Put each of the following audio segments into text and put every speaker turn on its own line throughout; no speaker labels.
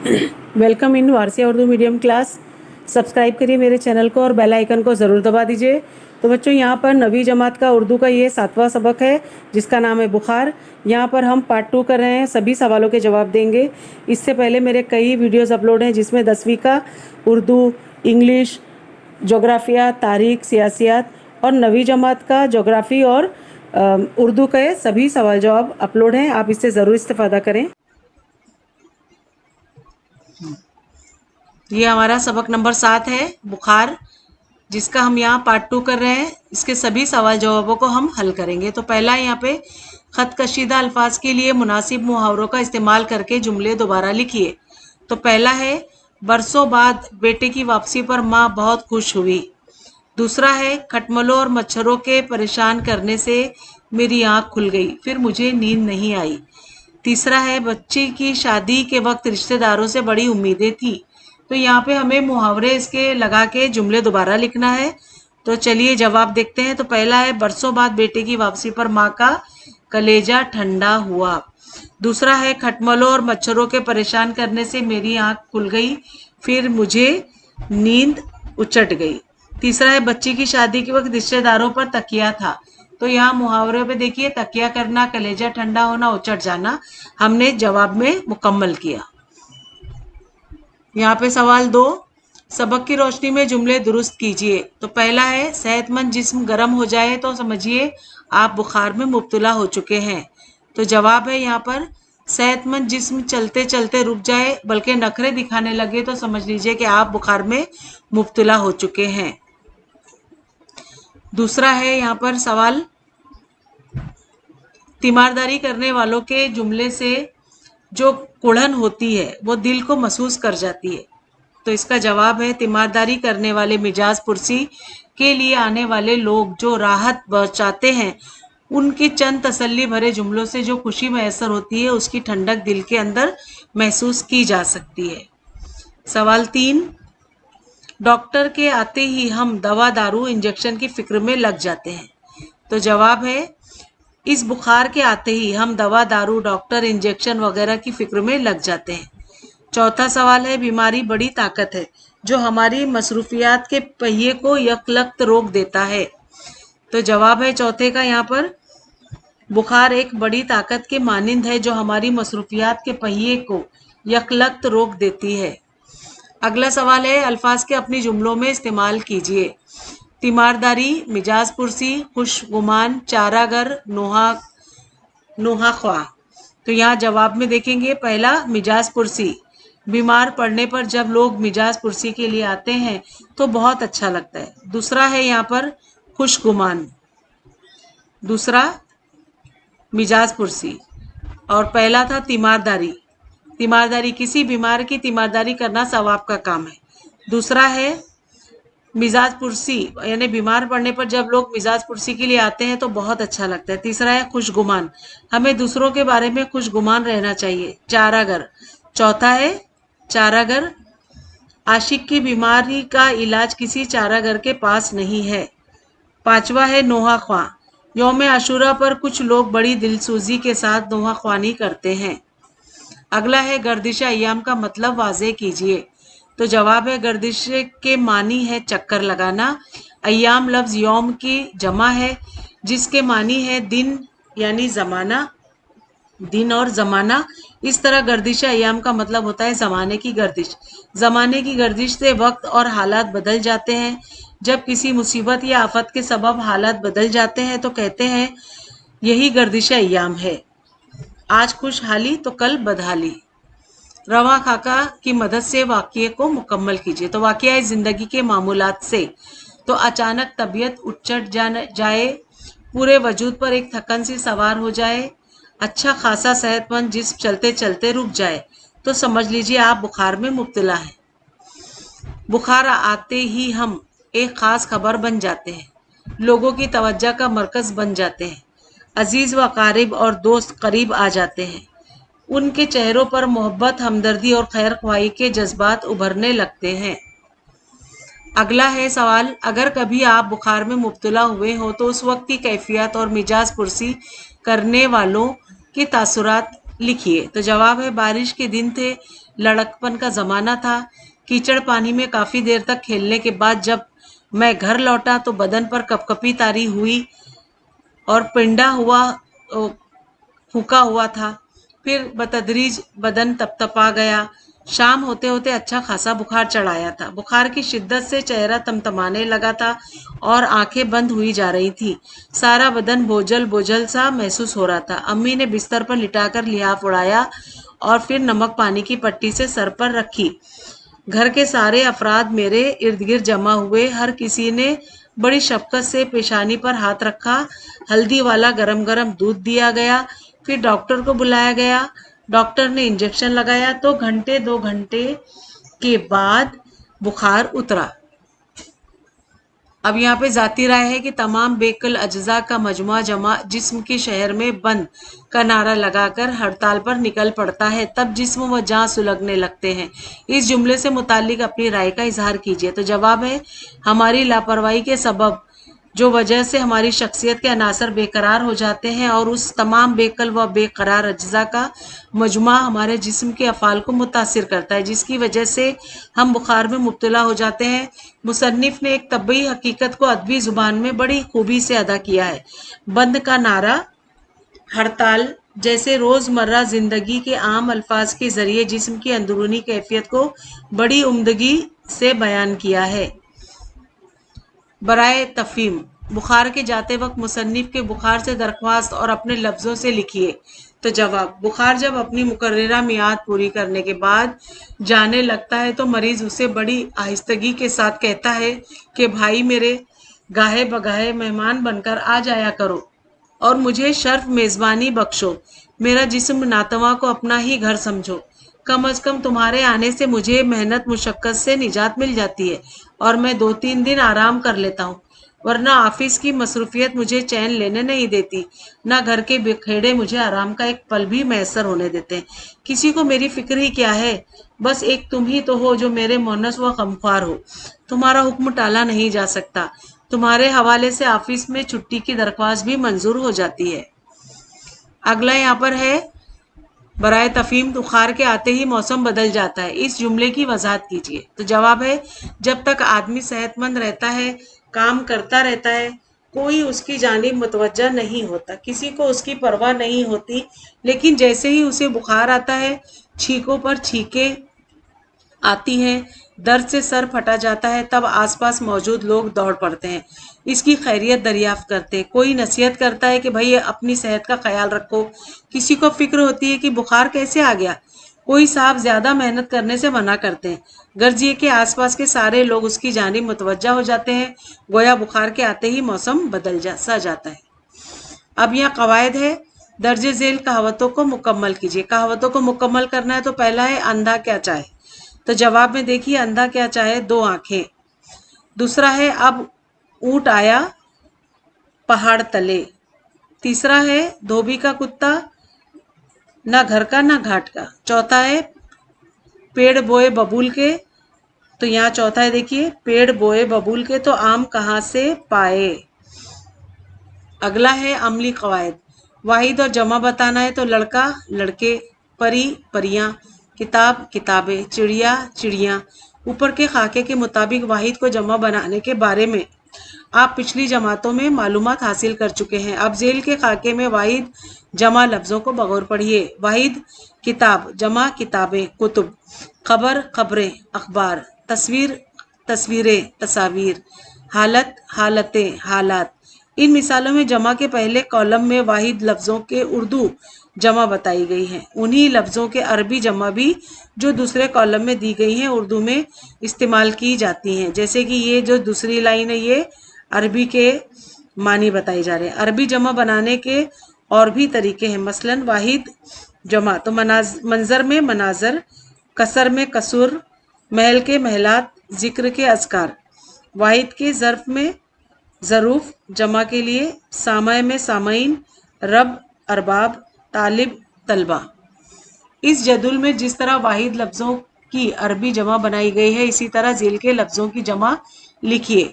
Welcome in Warsia Urdu medium class. Subscribe करिए मेरे channel को और बेल आइकन को ज़रूर दबा दीजिए। तो बच्चों, यहाँ पर नवी जमात का उर्दू का ये 7वां सबक है जिसका नाम है बुखार। यहाँ पर हम पार्ट 2 कर रहे हैं, सभी सवालों के जवाब देंगे। इससे पहले मेरे कई वीडियोस अपलोड हैं जिसमें 10वीं का उर्दू, इंग्लिश, जोग्राफिया, तारीख, सियासियात और नवी जमात का जोग्राफ़ी और उर्दू के सभी सवाल जवाब अपलोड हैं। आप इससे ज़रूर इस्तेफादा करें। ये हमारा सबक नंबर 7 है बुखार, जिसका हम यहाँ पार्ट 2 कर रहे हैं। इसके सभी सवाल जवाबों को हम हल करेंगे। तो पहला यहाँ पे खत कशीदा अल्फाज के लिए मुनासिब मुहावरों का इस्तेमाल करके जुमले दोबारा लिखिए। तो पहला है, बरसों बाद बेटे की वापसी पर माँ बहुत खुश हुई। दूसरा है, खटमलों और मच्छरों के परेशान करने से मेरी आँख खुल गई, फिर मुझे नींद नहीं आई। तीसरा है, बच्ची की शादी के वक्त रिश्तेदारों से बड़ी उम्मीदें थी। तो यहाँ पे हमें मुहावरे इसके लगा के जुमले दोबारा लिखना है। तो चलिए जवाब देखते हैं। तो पहला है, बरसों बाद बेटे की वापसी पर माँ का कलेजा ठंडा हुआ। दूसरा है, खटमलों और मच्छरों के परेशान करने से मेरी आँख खुल गई, फिर मुझे नींद उचट गई। तीसरा है, बच्ची की शादी के वक्त रिश्तेदारों पर तकिया था। तो यहाँ मुहावरे पे देखिए, तकिया करना, कलेजा ठंडा होना, उचट जाना हमने जवाब में मुकम्मल किया। यहाँ पे सवाल 2, सबक की रोशनी में जुमले दुरुस्त कीजिए। तो पहला है, सेहतमंद जिस्म गर्म हो जाए तो समझिए आप बुखार में मुब्तला हो चुके हैं। तो जवाब है यहाँ पर, सेहतमंद जिस्म चलते चलते रुक जाए बल्कि नखरे दिखाने लगे तो समझ लीजिए कि आप बुखार में मुब्तला हो चुके हैं। दूसरा है यहाँ पर सवाल, तीमारदारी करने वालों के जुमले से जो कुढ़न होती है वो दिल को महसूस कर जाती है। तो इसका जवाब है, तीमारदारी करने वाले मिजाज पुरसी के लिए आने वाले लोग जो राहत पहुंचाते हैं, उनके चंद तसल्ली भरे जुमलों से जो खुशी मैसर होती है उसकी ठंडक दिल के अंदर महसूस की जा सकती है। सवाल 3, डॉक्टर के आते ही हम दवा दारू इंजेक्शन की फिक्र में लग जाते हैं। तो जवाब है, इस बुखार के आते ही हम दवा दारू, डॉक्टर, इंजेक्शन वगैरह की फिक्र में लग जाते हैं। चौथा सवाल है, बीमारी बड़ी ताकत है जो हमारी मसरूफियात के पहिए को यकलख्त रोक देता है। तो जवाब है चौथे का यहाँ पर, बुखार एक बड़ी ताकत के मानिंद है जो हमारी मसरूफियात के पहिए को यकलख्त रोक देती है। अगला सवाल है, अल्फाज के अपनी जुमलों में इस्तेमाल कीजिए। तीमारदारी, मिजाज पुरसी, खुशगुमान, चारागर, नोहा ख्वाह। तो यहाँ जवाब में देखेंगे, पहला मिजाज पुरसी, बीमार पड़ने पर जब लोग मिजाज पुरसी के लिए आते हैं तो बहुत अच्छा लगता है। दूसरा है यहाँ पर खुशगुमान, दूसरा मिजाज पुरसी, और पहला था तीमारदारी। तीमारदारी, किसी बीमार की तीमारदारी करना सवाब का काम है। दूसरा है मिजाज पुरसी, यानी बीमार पड़ने पर जब लोग मिजाज पुरसी के लिए आते हैं तो बहुत अच्छा लगता है। तीसरा है खुशगुमान, हमें दूसरों के बारे में खुशगुमान रहना चाहिए। चारागर, चौथा है चारागर, आशिक की बीमारी का इलाज किसी चारागर के पास नहीं है। पांचवा है नोहा ख्वाह, यौम आशूरा पर कुछ लोग बड़ी दिलसूजी के साथ नोहा ख्वानी करते हैं। अगला है गर्दिश अय्याम का मतलब वाज़ेह कीजिए। तो जवाब है, गर्दिश के मानी है चक्कर लगाना। अय्याम लफ्ज़ यौम की जमा है जिसके मानी है दिन यानी ज़माना, दिन और ज़माना। इस तरह गर्दिश अय्याम का मतलब होता है ज़माने की गर्दिश। ज़माने की गर्दिश से वक्त और हालात बदल जाते हैं। जब किसी मुसीबत या आफत के सबब हालात बदल जाते हैं तो कहते हैं यही गर्दिश अय्याम है। आज खुशहाली तो कल बदहाली। रवा खाका की मदद से वाक़ये को मुकम्मल कीजिए। तो वाक़या ज़िंदगी के मामूलात से, तो अचानक तबीयत उचट जाए, पूरे वजूद पर एक थकन सी सवार हो जाए, अच्छा खासा सेहतमंद जिस्म चलते चलते रुक जाए, तो समझ लीजिए आप बुखार में मुब्तला हैं। बुखार आते ही हम एक ख़ास खबर बन जाते हैं, लोगों की तवज्जो का मरकज़ बन जाते हैं, अजीज़ व क़रीब और दोस्त करीब आ जाते हैं, उनके चेहरों पर मोहब्बत, हमदर्दी और खैर ख्वाही के जज्बात उभरने लगते हैं। अगला है सवाल, अगर कभी आप बुखार में मुब्तला हुए हो तो उस वक्त की कैफियत और मिजाज पुरसी करने वालों के तासुरात लिखिए। तो जवाब है, बारिश के दिन थे, लड़कपन का जमाना था। कीचड़ पानी में काफी देर तक खेलने के बाद जब मैं घर लौटा तो बदन पर कपकपी तारी हुई और पिंडा हुआ फूका हुआ था। फिर बतदरीज बदन तपतपा गया। शाम होते होते अच्छा खासा बुखार चढ़ आया था। बुखार की शिद्दत से चेहरा तमतमाने लगा था और आंखें बंद हुई जा रही थी। सारा बदन बोझल बोझल सा महसूस हो रहा था। अम्मी ने बिस्तर पर लिटाकर लिहाफ उड़ाया और फिर नमक पानी की पट्टी से सर पर रखी। घर के सारे अफराद मेरे इर्द गिर्द जमा हुए। हर किसी ने बड़ी शफकत से पेशानी पर हाथ रखा। हल्दी वाला गरम गरम दूध दिया गया। फिर डॉक्टर को बुलाया गया। डॉक्टर ने इंजेक्शन लगाया तो घंटे 2 घंटे के बाद बुखार उतरा। अब यहाँ पे जाती राय है कि तमाम बेकल अज्जा का मजमुआ जमा जिस्म के शहर में बंद का नारा लगाकर हड़ताल पर निकल पड़ता है, तब जिस्म व जान सुलगने लगते हैं। इस जुमले से मुतालिक अपनी राय का इजहार कीजिए। तो जवाब है, हमारी लापरवाही के सबब जो वजह से हमारी शख्सियत के अनासर बेकरार हो जाते हैं और उस तमाम बेकल व बेकरार अज्जा का मजमुआ हमारे जिस्म के अफ़ाल को मुतासिर करता है, जिसकी वजह से हम बुखार में मुब्तला हो जाते हैं। मुसन्निफ ने एक तबी हकीकत को अदबी जुबान में बड़ी खूबी से अदा किया है। बंद का नारा, हड़ताल जैसे रोज़मर्रा ज़िंदगी के आम अल्फाज के ज़रिए जिस्म की अंदरूनी कैफियत को बड़ी उम्दगी से बयान किया है। बराए तफहीम, बुखार के जाते वक्त मुसन्निफ के बुखार से दरख्वास्त और अपने लफ्ज़ों से लिखिए। तो जवाब, बुखार जब अपनी मुकर्ररा मियाद पूरी करने के बाद जाने लगता है तो मरीज़ उसे बड़ी आहिस्तगी के साथ कहता है कि भाई मेरे, गाहे बगाहे मेहमान बनकर आ जाया करो और मुझे शर्फ मेज़बानी बख्शो। मेरा जिस्म नातवा को अपना ही घर समझो। कम अज कम तुम्हारे आने से मुझे मेहनत मुशक्कत से निजात मिल जाती है और मैं 2-3 दिन आराम कर लेता हूँ, वरना ऑफिस की मसरूफियत मुझे चैन लेने नहीं देती, ना घर के बिखेड़े मुझे आराम का एक पल भी मैसर होने देते हैं। किसी को मेरी फिक्र ही क्या है, बस एक तुम ही तो हो जो मेरे मोनस व गमख्वार हो। तुम्हारा हुक्म टाला नहीं जा सकता। तुम्हारे हवाले से ऑफिस में छुट्टी की दरख्वास्त भी मंजूर हो जाती है। अगला यहाँ पर है, बराए तफहीम, बुखार के आते ही मौसम बदल जाता है। इस जुमले की वजाहत कीजिए। तो जवाब है, जब तक आदमी सेहतमंद रहता है, काम करता रहता है, कोई उसकी जानिब मुतवज्जा नहीं होता, किसी को उसकी परवाह नहीं होती। लेकिन जैसे ही उसे बुखार आता है, छींकों पर छींकें आती हैं, दर्द से सर फटा जाता है, तब आसपास मौजूद लोग दौड़ पड़ते हैं, इसकी खैरियत दरियाफ्त करते हैं। कोई नसीहत करता है कि भाई अपनी सेहत का ख्याल रखो। किसी को फिक्र होती है कि बुखार कैसे आ गया। कोई साहब ज्यादा मेहनत करने से मना करते हैं, गर्ज ये कि आसपास के सारे लोग उसकी जानिब मुतवज्जा हो जाते हैं, गोया बुखार के आते ही मौसम बदल जाता है। अब यहाँ कवायद है, दर्जे झेल कहावतों को मुकम्मल कीजिए। कहावतों को मुकम्मल करना है तो पहला है, अंधा क्या चाहे। तो जवाब में देखिए, अंधा क्या चाहे, 2 आंखें। दूसरा है, अब ऊंट आया पहाड़ तले। तीसरा है, धोबी का कुत्ता ना घर का ना घाट का। चौथा है, पेड़ बोए बबूल के। तो यहाँ चौथा है, देखिए, पेड़ बोए बबूल के तो आम कहाँ से पाए। अगला है अमली कवायद, वाहिद और जमा बताना है तो लड़का लड़के, परी परियां, किताब किताबें, चिड़िया चिड़ियाँ। ऊपर के खाके के मुताबिक वाहिद को जमा बनाने के बारे में आप पिछली जमातों में मालूमात हासिल कर चुके हैं। अब झेल के खाके में वाहिद जमा लफ्जों को बगौर पढ़िए। वाहिद किताब, जमा किताबें कुतुब, खबर खबरें अखबार, तस्वीर तस्वीरें तस्वीर, हालत हालतें हालात। इन मिसालों में जमा के पहले कॉलम में वाहिद लफ्जों के उर्दू जमा बताई गई है। उन्हीं लफ्जों के अरबी जमा भी जो दूसरे कॉलम में दी गई हैं उर्दू में इस्तेमाल की जाती हैं। जैसे कि ये जो दूसरी लाइन है, ये अरबी के मानी बताए जा रहे हैं। अरबी जमा बनाने के और भी तरीके हैं, मसलन वाहिद जमा तो मंजर में मनाजर, कसर में कसूर, महल के महलात, जिक्र के अज़कार। वाहिद के ज़र्फ में ज़रूफ, जमा के लिए सामय में सामईन, रब अरबाब, तालिब तलबा। इस जदुल में जिस तरह वाहिद लफ्ज़ों की अरबी जमा बनाई गई है, इसी तरह झेल के लफ्ज़ों की जमा लिखिए।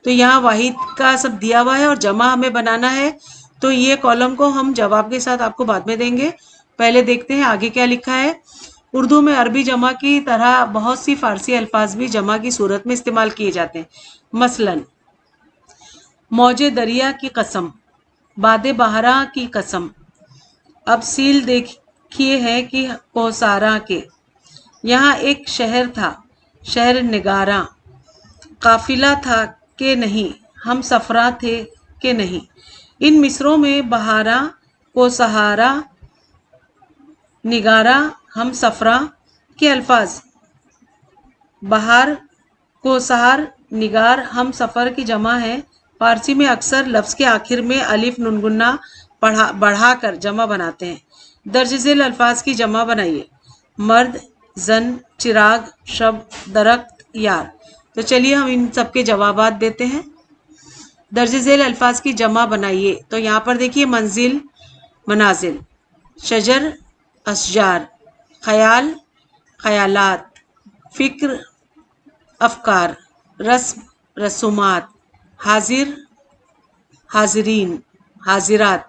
तो यहाँ वाहिद का सब दिया हुआ है और जमा हमें बनाना है, तो ये कॉलम को हम जवाब के साथ आपको बाद में देंगे। पहले देखते हैं आगे क्या लिखा है। اردو میں عربی جمع کی طرح بہت سی فارسی الفاظ بھی جمع کی صورت میں استعمال کیے جاتے ہیں۔ مثلاً موج دریا کی قسم، باد بہراں کی قسم۔ اب سیل دیکھیے ہے کہ کوسارا کے، یہاں ایک شہر تھا، شہر نگاراں، قافلہ تھا کہ نہیں، ہم سفراں تھے کہ نہیں۔ ان مصروں میں بہاراں، کوسہارا، نگاراں، ہم سفراں کے الفاظ بہار، کوسہار، نگار، ہم سفر کی جمع ہے۔ فارسی میں اکثر لفظ کے آخر میں الف نون گنا بڑھا کر جمع بناتے ہیں۔ درج ذیل الفاظ کی جمع بنائیے: مرد، زن، چراغ، شب، درخت، یار۔ تو چلیے ہم ان سب کے جوابات دیتے ہیں۔ درج ذیل الفاظ کی جمع بنائیے، تو یہاں پر دیکھیے منزل، منازل، شجر، اشجار، خیال، خیالات، فکر، افکار، رسم، رسومات، حاضر، حاضرین، حاضرات،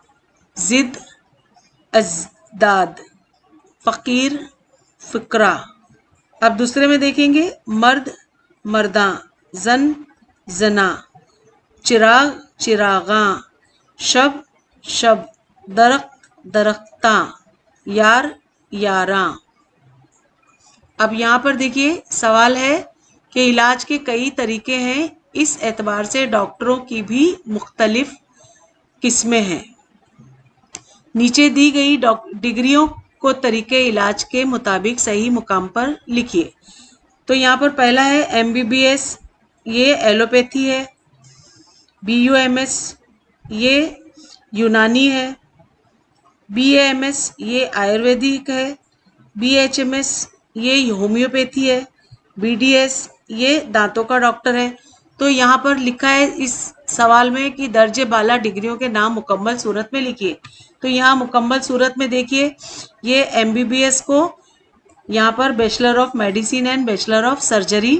ضد، اضداد، فقیر، فقراء۔ اب دوسرے میں دیکھیں گے: مرد، مرداں، زن، زناں، چراغ، چراغاں، شب، شب، درخت، درختاں، یار، یاراں۔ اب یہاں پر دیکھیے سوال ہے کہ علاج کے کئی طریقے ہیں، اس اعتبار سے ڈاکٹروں کی بھی مختلف قسمیں ہیں۔ نیچے دی گئی ڈگریوں کو طریقے علاج کے مطابق صحیح مقام پر لکھیے۔ تو یہاں پر پہلا ہے MBBS، یہ ایلوپیتھی ہے۔ BUMS یہ یونانی ہے۔ BAMS یہ آیورویدک ہے۔ BHMS یہ ہومیوپیتھی ہے۔ BDS یہ دانتوں کا ڈاکٹر ہے۔ تو یہاں پر لکھا ہے اس سوال میں کہ درجے بالا ڈگریوں کے نام مکمل صورت میں لکھیے۔ تو یہاں مکمل صورت میں دیکھیے یہ MBBS کو یہاں پر bachelor of medicine and bachelor of surgery,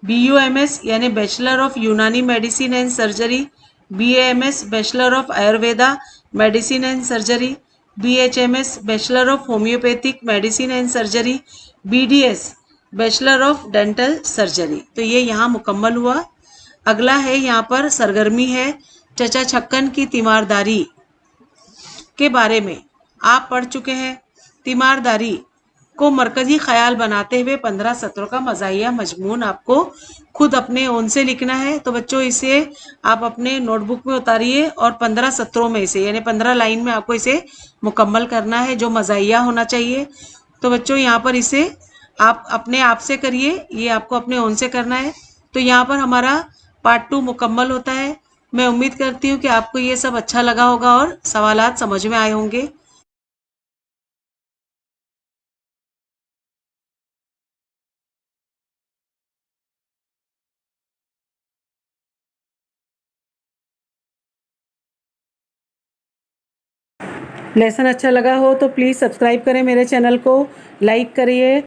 BUMS یعنی bachelor of Unani medicine and surgery, BAMS bachelor of Ayurveda medicine and surgery, BHMS bachelor of homeopathic medicine and surgery, BDS bachelor of dental surgery. تو یہ یہاں مکمل ہوا۔ اگلا ہے یہاں پر سرگرمی ہے چچا چھکن کی تیمارداری کے بارے میں آپ پڑھ چکے ہیں۔ تیمارداری کو مرکزی خیال بناتے ہوئے 15 سطروں کا مزاحیہ مضمون آپ کو خود اپنے اون سے لکھنا ہے۔ تو بچوں اسے آپ اپنے نوٹ بک میں اتاریے اور 15 سطروں میں اسے یعنی 15 لائن میں آپ کو اسے مکمل کرنا ہے جو مزاحیہ ہونا چاہیے۔ تو بچوں یہاں پر اسے آپ اپنے آپ سے کریے، یہ آپ کو اپنے اون سے کرنا ہے۔ تو یہاں پر ہمارا پارٹ 2 مکمل ہوتا ہے۔ میں امید کرتی ہوں کہ آپ کو یہ سب اچھا لگا ہوگا اور سوالات سمجھ میں آئے ہوں گے۔ لیسن اچھا لگا ہو تو پلیز سبسکرائب کریں میرے چینل کو، لائک کریے۔